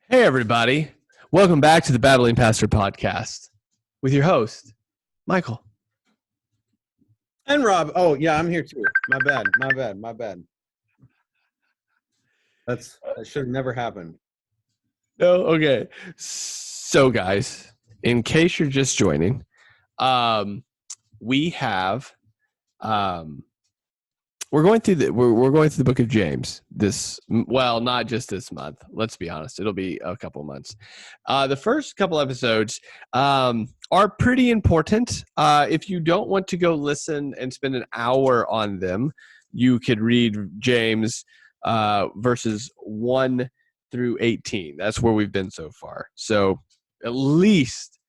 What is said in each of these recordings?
Hey, everybody. Welcome back to the Babbling Pastor Podcast with your host, Michael. And Rob. Oh, yeah, I'm here too. My bad. That should have never happened. Oh, okay. So, guys, in case you're just joining, we have we're going through the book of James not just this month. Let's be honest, it'll be a couple months. The first couple episodes are pretty important. If you don't want to go listen and spend an hour on them, you could read James verses 1 through 18. That's where we've been so far. So at least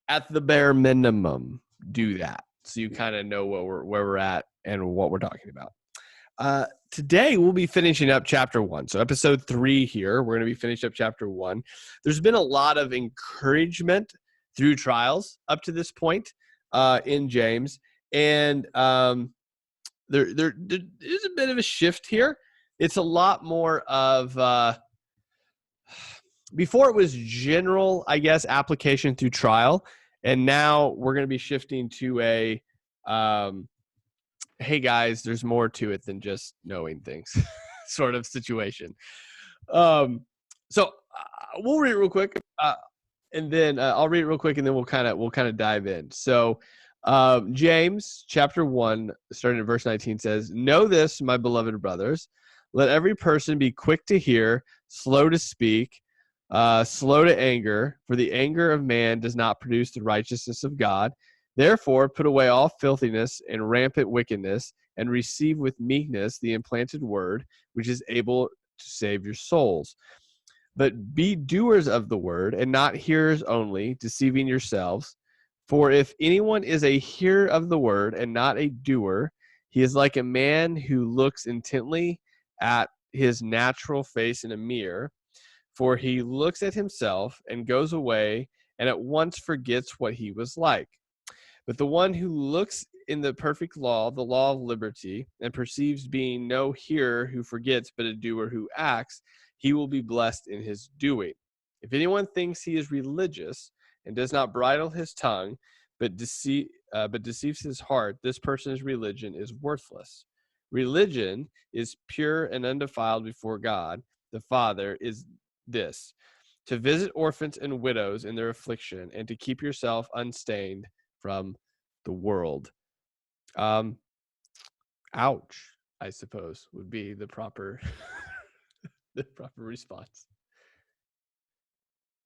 at the bare minimum, do that so you kind of know where we're at and what we're talking about. Today we'll be finishing up chapter 1. So episode 3 here, we're going to be finishing up chapter 1. There's been a lot of encouragement through trials up to this point in James, and there is a bit of a shift here. It's a lot more of before it was general, I guess, application through trial, and now we're going to be shifting to a hey guys, there's more to it than just knowing things sort of situation. So we'll read it real quick, and then I'll read it real quick, and then we'll kind of dive in. So James chapter 1, starting at verse 19, says, "Know this, my beloved brothers, let every person be quick to hear, slow to speak, slow to anger, for the anger of man does not produce the righteousness of God. Therefore, put away all filthiness and rampant wickedness, and receive with meekness the implanted word, which is able to save your souls. But be doers of the word, and not hearers only, deceiving yourselves. For if anyone is a hearer of the word and not a doer, he is like a man who looks intently at his natural face in a mirror. For he looks at himself and goes away, and at once forgets what he was like. But the one who looks in the perfect law, the law of liberty, and perceives being no hearer who forgets, but a doer who acts, he will be blessed in his doing. If anyone thinks he is religious and does not bridle his tongue, but deceives his heart, this person's religion is worthless. Religion is pure and undefiled before God, the Father, is this: to visit orphans and widows in their affliction, and to keep yourself unstained from the world." Ouch, I suppose, would be the proper response.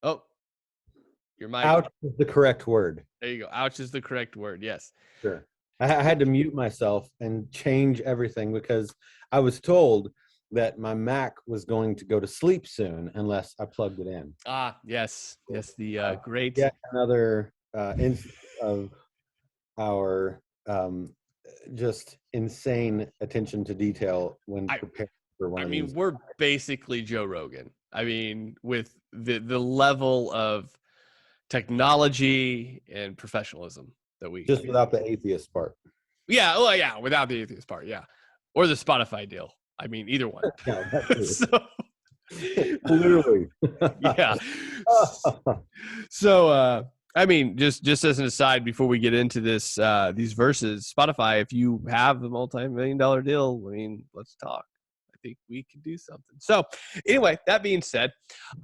Oh, your mic. Ouch is the correct word. There you go. Ouch is the correct word. Yes. Sure. I had to mute myself and change everything because I was told that my Mac was going to go to sleep soon unless I plugged it in. Yes. The great. Yet another instance of our just insane attention to detail when preparing for one of these. We're basically Joe Rogan. With the level of technology and professionalism that we just without the atheist part. Yeah, well, yeah, without the atheist part, yeah, or the Spotify deal. Either one. So, literally, yeah. So, just as an aside, before we get into this, these verses, Spotify, if you have the multi-million-dollar deal, let's talk. I think we can do something. So, anyway, that being said,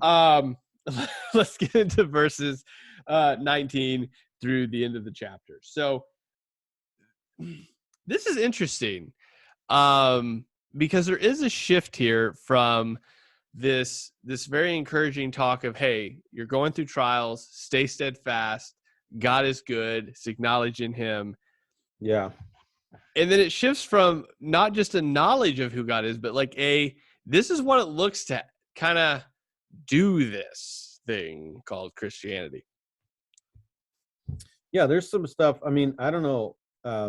let's get into verses 19 through the end of the chapter. So, this is interesting because there is a shift here from this very encouraging talk of, hey, you're going through trials, stay steadfast, God is good, it's acknowledging him. Yeah. And then it shifts from not just a knowledge of who God is, but this is what it looks to kind of do this thing called Christianity. Yeah, there's some stuff. I don't know. I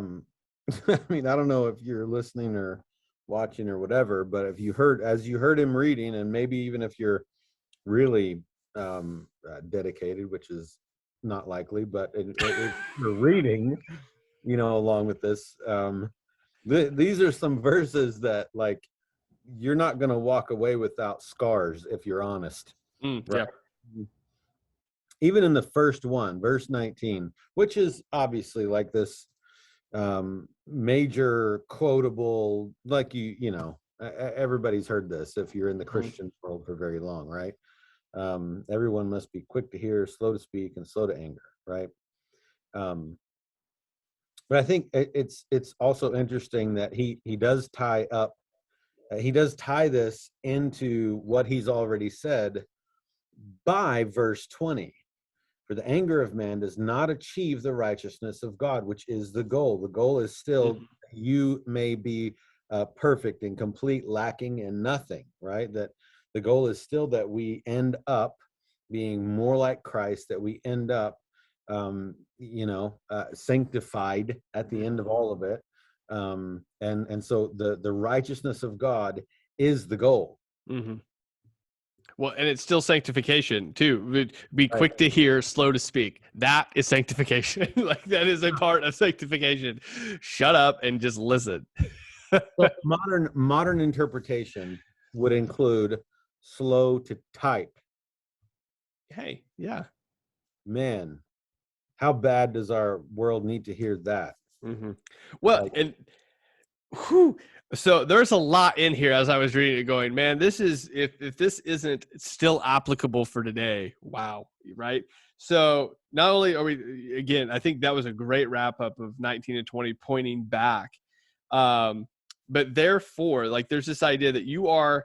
don't know if you're listening or watching or whatever, but as you heard him reading, and maybe even if you're really dedicated, which is not likely, but if you're reading, along with this, these are some verses that you're not going to walk away without scars if you're honest. Yeah. Even in the first one, verse 19, which is obviously like this major quotable, like you know, everybody's heard this if you're in the Christian world for very long, right? Everyone must be quick to hear, slow to speak, and slow to anger, right? But I think it's also interesting that he does tie this into what he's already said by verse 20. For the anger of man does not achieve the righteousness of God, which is the goal. The goal is still you may be perfect and complete, lacking in nothing, right? That the goal is still that we end up being more like Christ, that we end up, sanctified at the end of all of it. And so the righteousness of God is the goal. Well, and it's still sanctification too. Be quick to hear, slow to speak. That is sanctification. Like that is a part of sanctification. Shut up and just listen. So modern interpretation would include slow to type. Hey, yeah. Man, how bad does our world need to hear that? Well, so there's a lot in here as I was reading it going, man, this is, if this isn't still applicable for today, wow, right? So not only are we, again, I think that was a great wrap up of 19 and 20 pointing back. But therefore, like there's this idea that you are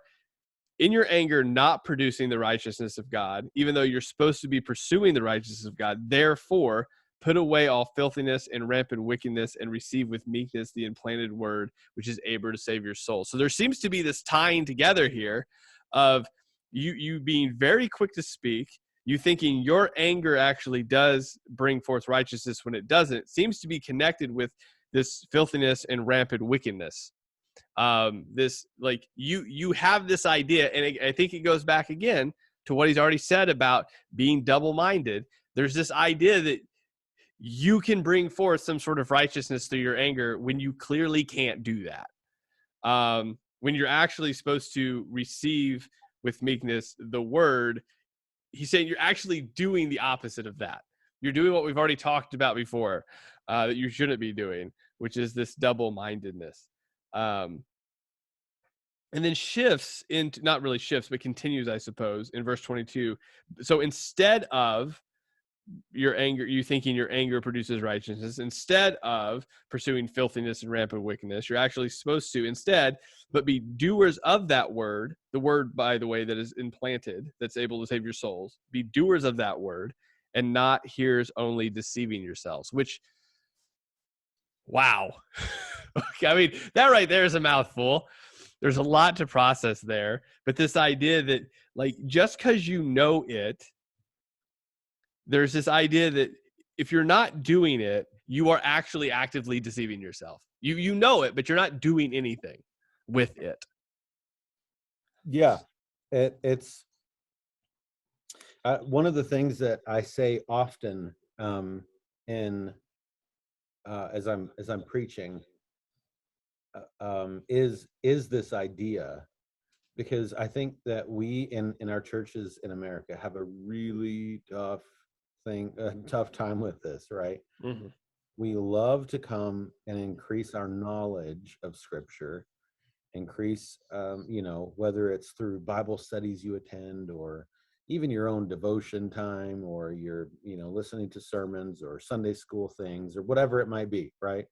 in your anger not producing the righteousness of God, even though you're supposed to be pursuing the righteousness of God. Therefore, put away all filthiness and rampant wickedness and receive with meekness the implanted word, which is able to save your soul. So there seems to be this tying together here of you being very quick to speak, you thinking your anger actually does bring forth righteousness when it doesn't. It seems to be connected with this filthiness and rampant wickedness. This, like, you have this idea, and I think it goes back again to what he's already said about being double-minded. There's this idea that you can bring forth some sort of righteousness through your anger when you clearly can't do that. When you're actually supposed to receive with meekness the word, he's saying you're actually doing the opposite of that. You're doing what we've already talked about before, that you shouldn't be doing, which is this double-mindedness. And then shifts into, not really shifts, but continues, I suppose, in verse 22. So instead of your anger, you thinking your anger produces righteousness, instead of pursuing filthiness and rampant wickedness, you're actually supposed to instead, but be doers of that word, the word, by the way, that is implanted, that's able to save your souls. Be doers of that word and not hearers only, deceiving yourselves, which, wow. I mean, that right there is a mouthful. There's a lot to process there, but this idea that, like, just because you know it, there's this idea that if you're not doing it, you are actually actively deceiving yourself. You know it, but you're not doing anything with it. Yeah, it's one of the things that I say often in as I'm preaching is this idea, because I think that we in our churches in America have a really tough time with this, right? We love to come and increase our knowledge of Scripture, increase whether it's through Bible studies you attend, or even your own devotion time, or you're listening to sermons or Sunday school things, or whatever it might be, right?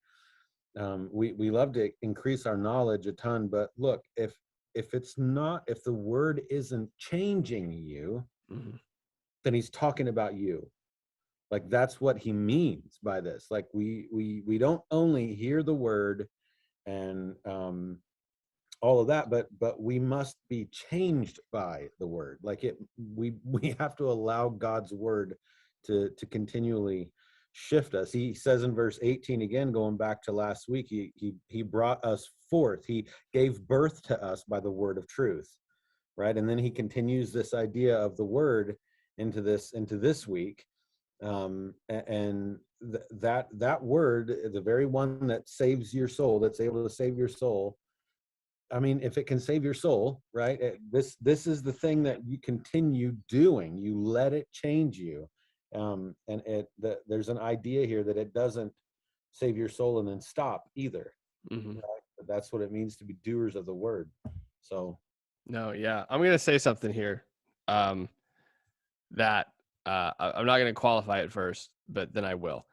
We love to increase our knowledge a ton, but look, if the word isn't changing you, then he's talking about you. Like, that's what he means by this. Like, we don't only hear the word and all of that, but we must be changed by the word. Like, we have to allow God's word to continually shift us. He says in verse 18, again, going back to last week, he brought us forth. He gave birth to us by the word of truth, right? And then he continues this idea of the word into this week. And that word, the very one that saves your soul, that's able to save your soul, I mean, if it can save your soul, right? This is the thing that you continue doing. You let it change you, and there's an idea here that it doesn't save your soul and then stop either. Mm-hmm. Right? But that's what it means to be doers of the word. So, no, yeah, I'm gonna say something here, that I'm not gonna qualify it first, but then I will.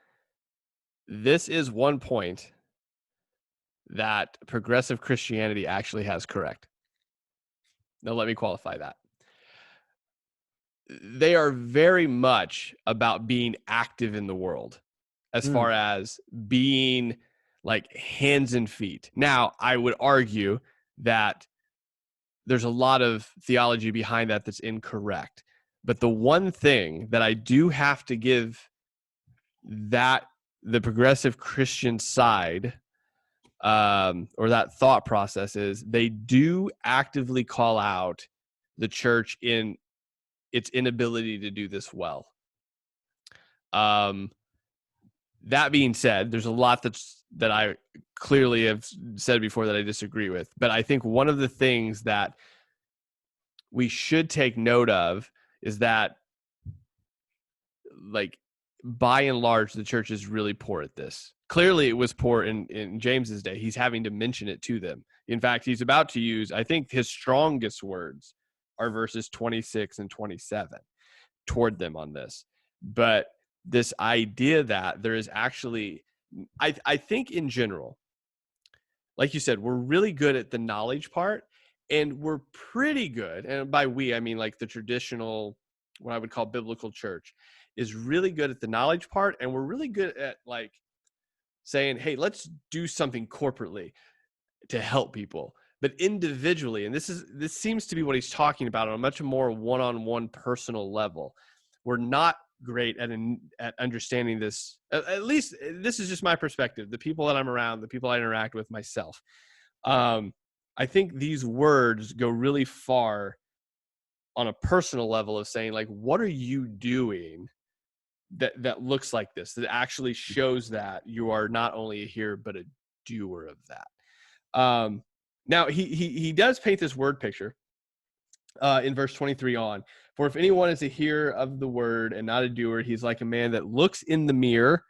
This is one point that progressive Christianity actually has correct. Now, let me qualify that. They are very much about being active in the world as far as being like hands and feet. Now, I would argue that there's a lot of theology behind that that's incorrect. But the one thing that I do have to give that the progressive Christian side, or that thought process, is they do actively call out the church in its inability to do this well. That being said, there's a lot that I clearly have said before that I disagree with. But I think one of the things that we should take note of is that, like, by and large, the church is really poor at this. Clearly, it was poor in James's day. He's having to mention it to them. In fact, he's about to use, I think his strongest words are verses 26 and 27 toward them on this. But this idea that there is actually, I think in general, like you said, we're really good at the knowledge part, and we're pretty good, and by we, I mean like the traditional, what I would call biblical church, is really good at the knowledge part, and we're really good at like saying, hey, let's do something corporately to help people. But individually, and this seems to be what he's talking about on a much more one-on-one personal level, we're not great at understanding this. At least this is just my perspective, the people that I'm around, the people I interact with, myself. I think these words go really far on a personal level of saying, like, what are you doing that looks like this, that actually shows that you are not only a hearer but a doer of that. Now he does paint this word picture in verse 23 on. For if anyone is a hearer of the word and not a doer, he's like a man that looks in the mirror,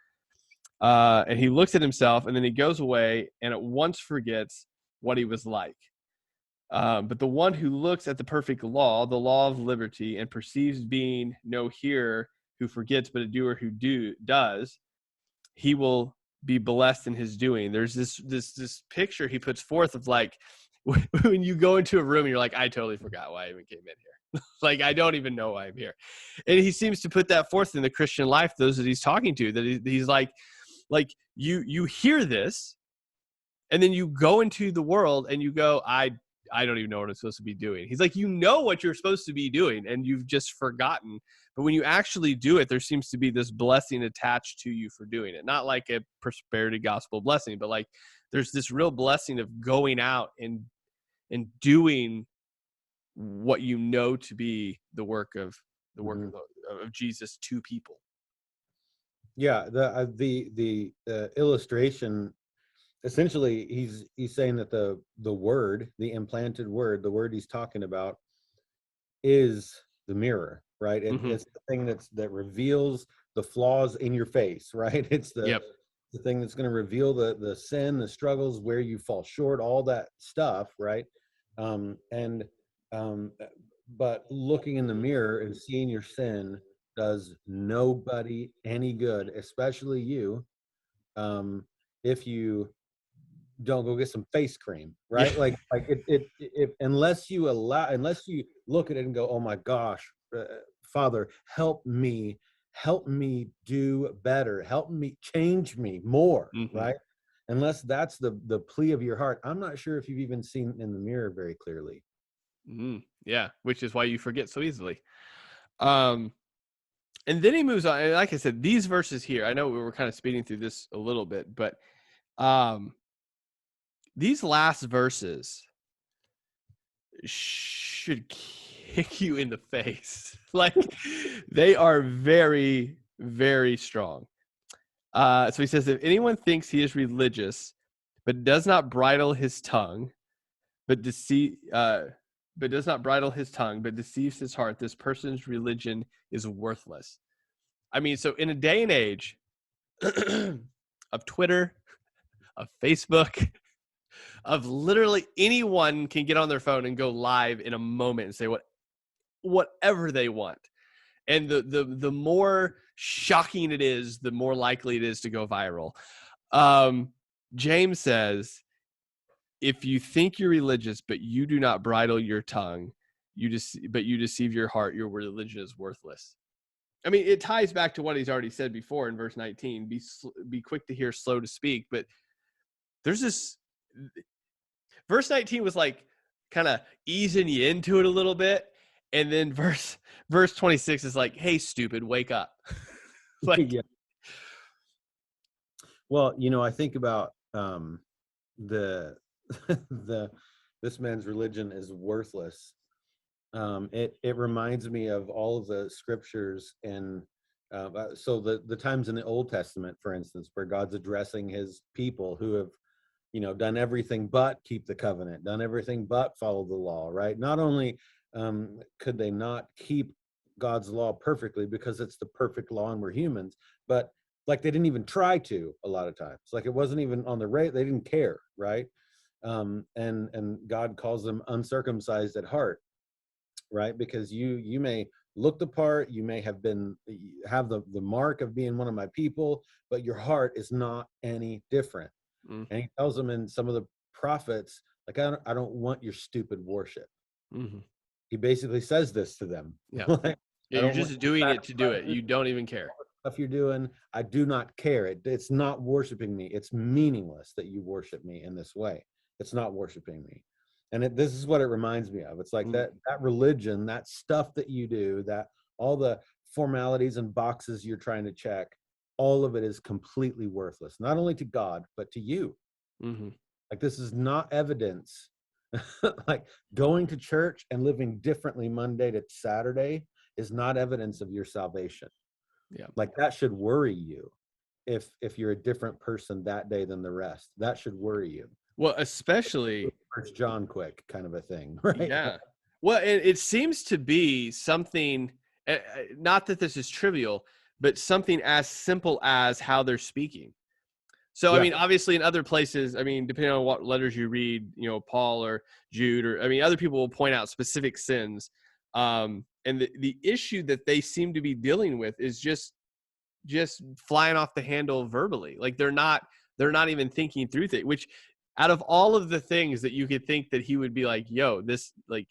and he looks at himself, and then he goes away and at once forgets what he was like. But the one who looks at the perfect law, the law of liberty, and perceives being no hearer who forgets, but a doer who does, he will be blessed in his doing. There's this picture he puts forth of, like, when you go into a room and you're like, I totally forgot why I even came in here. Like, I don't even know why I'm here. And he seems to put that forth in the Christian life, those that he's talking to, that he's like you hear this, and then you go into the world and you go, I don't even know what I'm supposed to be doing. He's like, you know what you're supposed to be doing, and you've just forgotten. But when you actually do it, there seems to be this blessing attached to you for doing it. Not like a prosperity gospel blessing, but like there's this real blessing of going out and doing what you know to be the work of of Jesus to people. Yeah, the illustration, essentially, he's saying that the word, the implanted word, the word he's talking about, is the mirror, right? It's the thing that reveals the flaws in your face, right? It's the thing that's going to reveal the sin, the struggles, where you fall short, all that stuff, right? But looking in the mirror and seeing your sin does nobody any good, especially you, if you don't go get some face cream, right? Yeah. Like it unless you look at it and go, oh my gosh, Father, help me do better, help me change me more, right? Unless that's the plea of your heart, I'm not sure if you've even seen in the mirror very clearly. Yeah, which is why you forget so easily. And then he moves on, and like I said, these verses here, I know we were kind of speeding through this a little bit, but these last verses should kick you in the face. Like, they are very, very strong. So he says, if anyone thinks he is religious but does not bridle his tongue, but but does not bridle his tongue, but deceives his heart, this person's religion is worthless. I mean, so in a day and age of Twitter, of Facebook, of literally anyone can get on their phone and go live in a moment and say whatever they want. And the more shocking it is, the more likely it is to go viral. James says, if you think you're religious, but you do not bridle your tongue, but you deceive your heart, your religion is worthless. I mean, it ties back to what he's already said before in verse 19, be quick to hear, slow to speak. But there's this, verse 19 was like kind of easing you into it a little bit. And then verse 26 is like, hey, stupid, wake up. Like, yeah. Well, I think about this man's religion is worthless. It reminds me of all of the scriptures and so the times in the Old Testament, for instance, where God's addressing his people who have done everything but keep the covenant, done everything but follow the law, right? Not only could they not keep God's law perfectly because it's the perfect law and we're humans, but like they didn't even try to a lot of times. Like it wasn't even on the rate, they didn't care, right? And God calls them uncircumcised at heart, right? Because you may look the part, you may have the mark of being one of my people, but your heart is not any different. And he tells them in some of the prophets, like, I don't want your stupid worship. Mm-hmm. He basically says this to them. Yeah. Like, you're just doing it to do it. You don't even care. Stuff you're doing, I do not care. It's not worshiping me. It's meaningless that you worship me in this way. It's not worshiping me. And this is what it reminds me of. It's like that religion, that stuff that you do, that all the formalities and boxes you're trying to check, all of it is completely worthless, not only to God, but to you. Mm-hmm. Like this is not evidence. Like going to church and living differently Monday to Saturday is not evidence of your salvation. Yeah. Like that should worry you if you're a different person that day than the rest. That should worry you. Well, especially First John quick kind of a thing, right? Yeah. Well, it seems to be something, not that this is trivial, but something as simple as how they're speaking. So, yeah. I mean, obviously in other places, I mean, depending on what letters you read, Paul or Jude, or, I mean, other people will point out specific sins. And the issue that they seem to be dealing with is just flying off the handle verbally. Like they're not even thinking through things, which out of all of the things that you could think that he would be like, yo, this, like,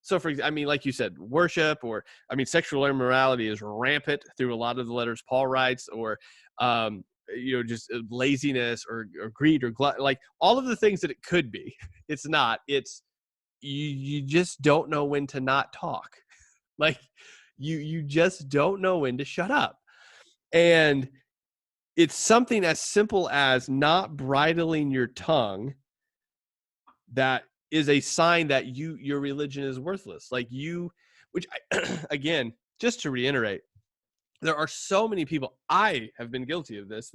so for example, I mean, like you said, worship, or, I mean, sexual immorality is rampant through a lot of the letters Paul writes, or, just laziness or greed or glut, like all of the things that it could be. It's not. It's you just don't know when to not talk. Like you just don't know when to shut up. And it's something as simple as not bridling your tongue that is a sign that your religion is worthless. Like again, just to reiterate, there are so many people, I have been guilty of this,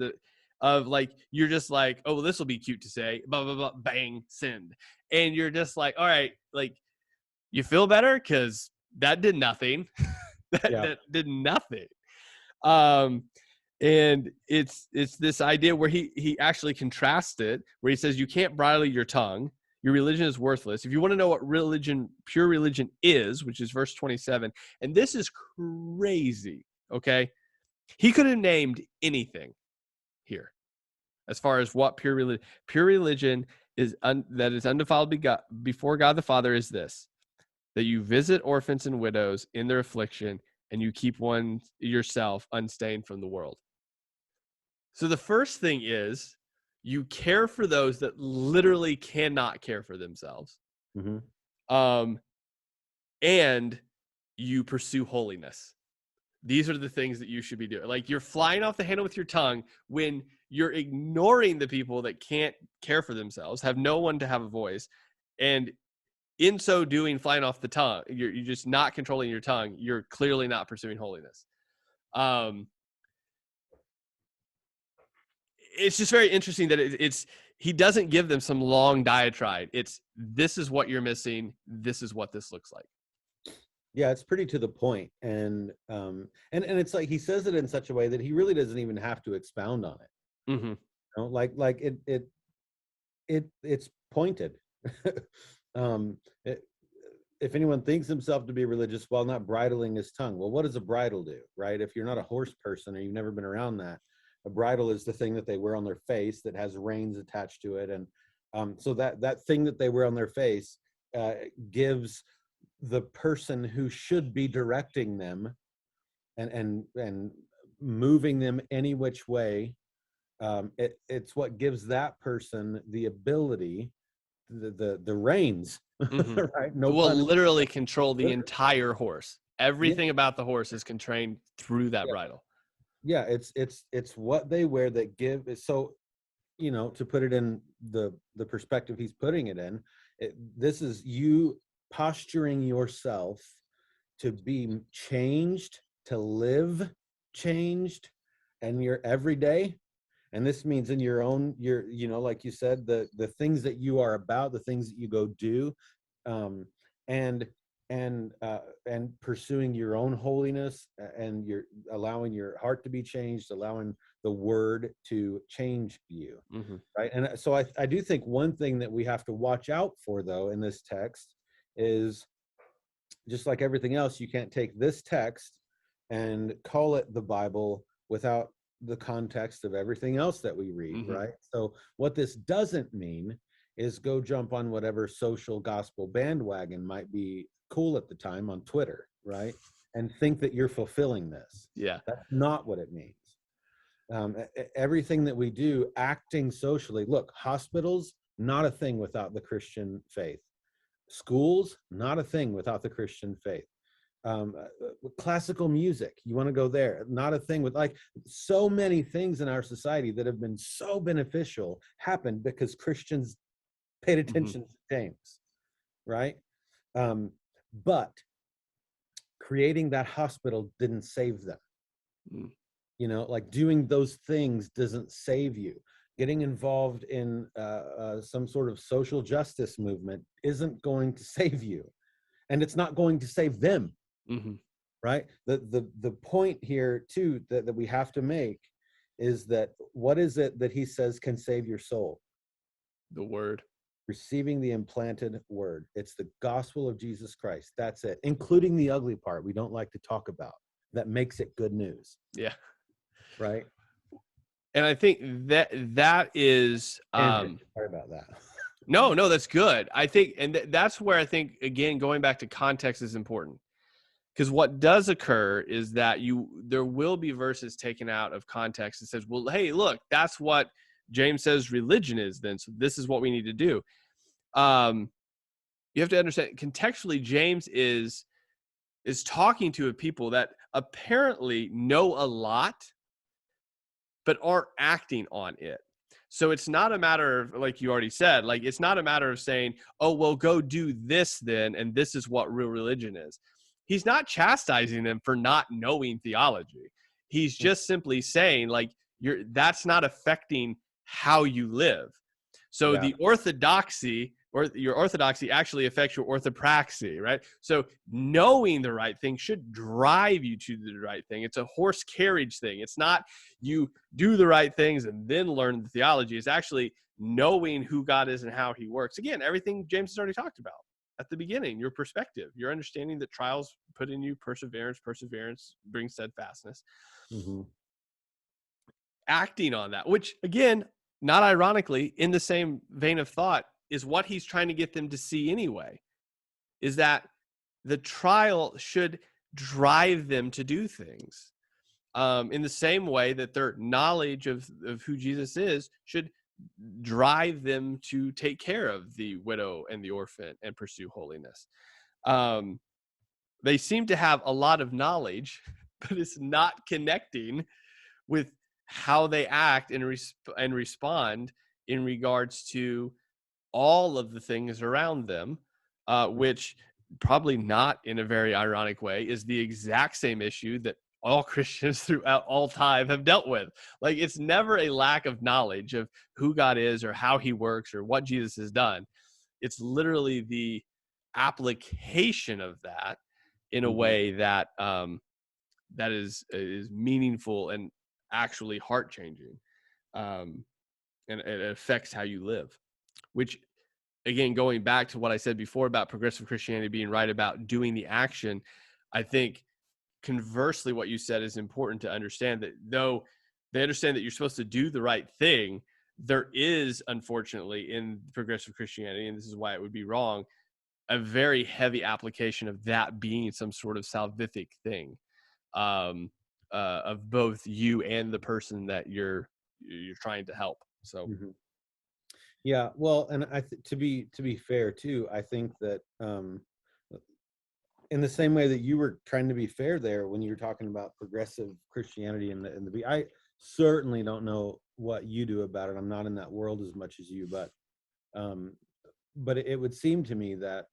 of like, you're just like, oh, well, this will be cute to say, blah, blah, blah, bang, send. And you're just like, all right, like, you feel better? Because that did nothing. That did nothing. And it's this idea where he actually contrasts it, where he says, you can't bridle your tongue. Your religion is worthless. If you want to know what pure religion is, which is verse 27, and this is crazy. Okay, he could have named anything here as far as what pure religion is, that is undefiled before God the Father, is this: that you visit orphans and widows in their affliction, and you keep one yourself unstained from the world. So the first thing is you care for those that literally cannot care for themselves. Mm-hmm. And you pursue holiness. These are the things that you should be doing. Like, you're flying off the handle with your tongue when you're ignoring the people that can't care for themselves, have no one to have a voice. And in so doing, flying off the tongue, you're just not controlling your tongue. You're clearly not pursuing holiness. It's just very interesting that he doesn't give them some long diatribe. It's, this is what you're missing. This is what this looks like. Yeah, it's pretty to the point. And it's like he says it in such a way that he really doesn't even have to expound on it. Mm-hmm. You know, like it's pointed. If anyone thinks himself to be religious while not bridling his tongue, well, what does a bridle do, right? If you're not a horse person or you've never been around that, a bridle is the thing that they wear on their face that has reins attached to it. And so that thing that they wear on their face gives the person who should be directing them and moving them any which way, it's what gives that person the ability, the reins, Mm-hmm. right? No will pun. literally control the entire horse. Everything about the horse is constrained through that bridle. Yeah, it's what they wear that give. So, you know, to put it in the perspective he's putting it in, this is you posturing yourself to be changed, to live changed, and your everyday. And this means in your own, you know, like you said, the things that you are about, the things that you go do, and pursuing your own holiness, and you're allowing your heart to be changed, allowing the word to change you. Mm-hmm. Right. And so I do think one thing that we have to watch out for, though, in this text is, just like everything else, you can't take this text and call it the Bible without the context of everything else that we read. Mm-hmm. Right. So what this doesn't mean is go jump on whatever social gospel bandwagon might be cool at the time on Twitter, right? And think that you're fulfilling this. Yeah. That's not what it means. Everything that we do, acting socially, look, hospitals, not a thing without the Christian faith. Schools, not a thing without the Christian faith. Classical music, you want to go there, not a thing with, like, so many things in our society that have been so beneficial happened because Christians paid attention to James, right? But creating that hospital didn't save them. You know, like, doing those things doesn't save you. Getting involved in some sort of social justice movement isn't going to save you, and it's not going to save them. Mm-hmm. Right? The point here too that we have to make is that what is it that he says can save your soul? The word. Receiving the implanted word. It's the gospel of Jesus Christ. That's it, including the ugly part we don't like to talk about, that makes it good news. Yeah. Right. And I think that is sorry about that. No, that's good. I think, and that's where I think, again, going back to context is important. Because what does occur is that there will be verses taken out of context that says, well, hey, look, that's what James says religion is then, so this is what we need to do. You have to understand, contextually, James is talking to a people that apparently know a lot, but aren't acting on it. So it's not a matter of, like you already said, like, it's not a matter of saying, oh, well, go do this then, and this is what real religion is. He's not chastising them for not knowing theology. He's just simply saying, like, that's not affecting how you live. So the orthodoxy, or your orthodoxy, actually affects your orthopraxy, right? So knowing the right thing should drive you to the right thing. It's a horse carriage thing. It's not you do the right things and then learn the theology. It's actually knowing who God is and how he works. Again, everything James has already talked about at the beginning, your perspective, your understanding that trials put in you perseverance brings steadfastness. Mm-hmm. Acting on that, which, again, not ironically, in the same vein of thought, is what he's trying to get them to see anyway, is that the trial should drive them to do things in the same way that their knowledge of who Jesus is should drive them to take care of the widow and the orphan and pursue holiness. They seem to have a lot of knowledge, but it's not connecting with how they act and respond in regards to all of the things around them, which, probably not in a very ironic way, is the exact same issue that all Christians throughout all time have dealt with. Like, it's never a lack of knowledge of who God is or how he works or what Jesus has done. It's literally the application of that in a way that that is meaningful and actually heart changing, and it affects how you live. Which, again, going back to what I said before about progressive Christianity being right about doing the action, I think conversely what you said is important to understand, that though they understand that you're supposed to do the right thing, there is, unfortunately, in progressive Christianity, and this is why it would be wrong, a very heavy application of that being some sort of salvific thing, of both you and the person that you're trying to help. So yeah, well, and to be fair too, I think that in the same way that you were trying to be fair there when you were talking about progressive Christianity and I certainly don't know what you do about it. I'm not in that world as much as you, but it would seem to me that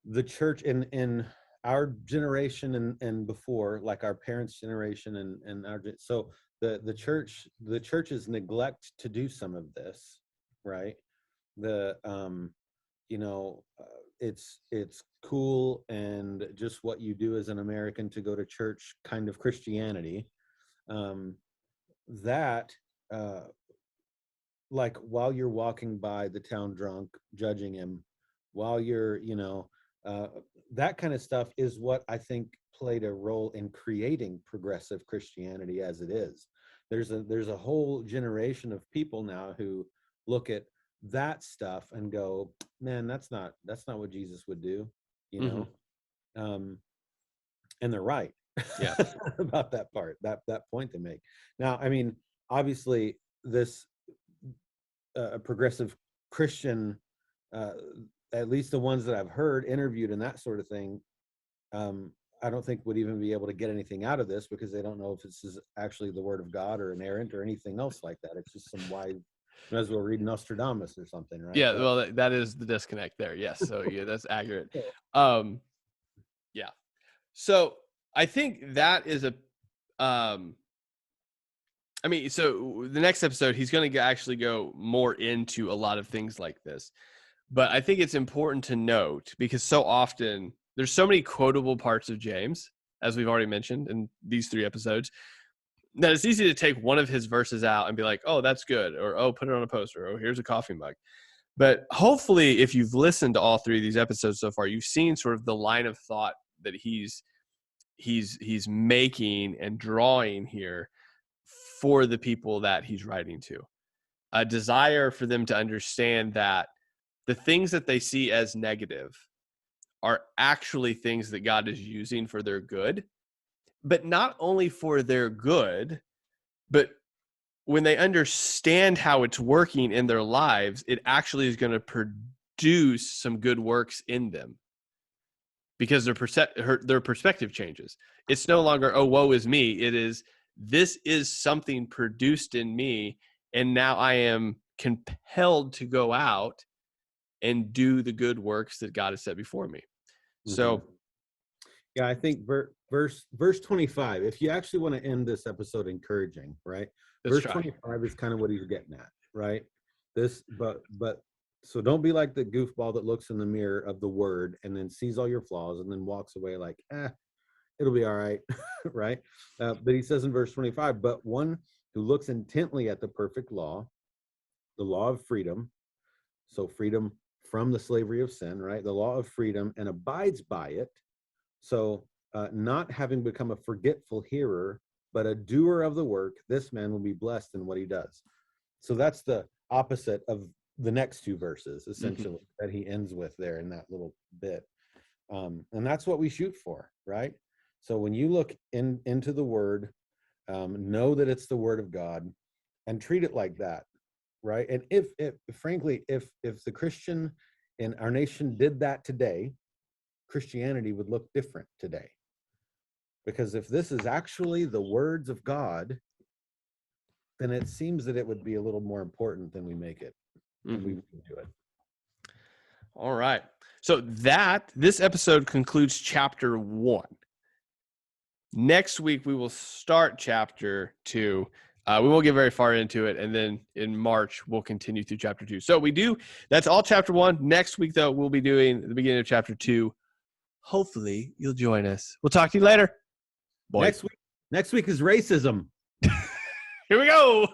the church in our generation and before, like our parents' generation and so the church's neglect to do some of this, right? It's cool and just what you do as an American to go to church kind of Christianity, that like while you're walking by the town drunk, judging him, while you're, that kind of stuff is what I think played a role in creating progressive Christianity as it is. There's a whole generation of people now who look at that stuff and go, man, that's not what Jesus would do, and they're right. Yeah. About that part, that point they make. Now, I mean, obviously this progressive Christian, at least the ones that I've heard interviewed and that sort of thing, I don't think would even be able to get anything out of this because they don't know if this is actually the word of God or inerrant or anything else like that. It's just some wide, as well read Nostradamus or something, right? Yeah, well, that is the disconnect there. Yes, so yeah, that's accurate. Yeah, so I think that is a, I mean, so the next episode he's going to actually go more into a lot of things like this, but I think it's important to note because so often there's so many quotable parts of James, as we've already mentioned in these 3 episodes, that it's easy to take one of his verses out and be like, oh, that's good, or oh, put it on a poster, or oh, here's a coffee mug. But hopefully, if you've listened to all 3 of these episodes so far, you've seen sort of the line of thought that he's making and drawing here for the people that he's writing to. A desire for them to understand that the things that they see as negative are actually things that God is using for their good, but not only for their good, but when they understand how it's working in their lives, it actually is going to produce some good works in them because their perspective changes. It's no longer, oh, woe is me. It is, this is something produced in me, and now I am compelled to go out and do the good works that God has set before me. So, yeah, I think verse 25, if you actually want to end this episode encouraging, right? Verse 25 is kind of what he's getting at, right? But so don't be like the goofball that looks in the mirror of the word and then sees all your flaws and then walks away like, it'll be all right, right? But he says in verse 25, but one who looks intently at the perfect law, the law of freedom, so freedom from the slavery of sin, right? The law of freedom, and abides by it. So not having become a forgetful hearer, but a doer of the work, this man will be blessed in what he does. So that's the opposite of the next 2 verses, essentially, that he ends with there in that little bit. And that's what we shoot for, right? So when you look into the word, know that it's the word of God and treat it like that, right? And if frankly, if the Christian in our nation did that today, Christianity would look different today. Because if this is actually the words of God, then it seems that it would be a little more important than we make it. And we do it. All right. So this episode concludes chapter 1. Next week, we will start chapter 2. We won't get very far into it. And then in March, we'll continue through chapter 2. So that's all chapter 1. Next week, though, we'll be doing the beginning of chapter 2. Hopefully, you'll join us. We'll talk to you later. Boys. Next week is racism. Here we go.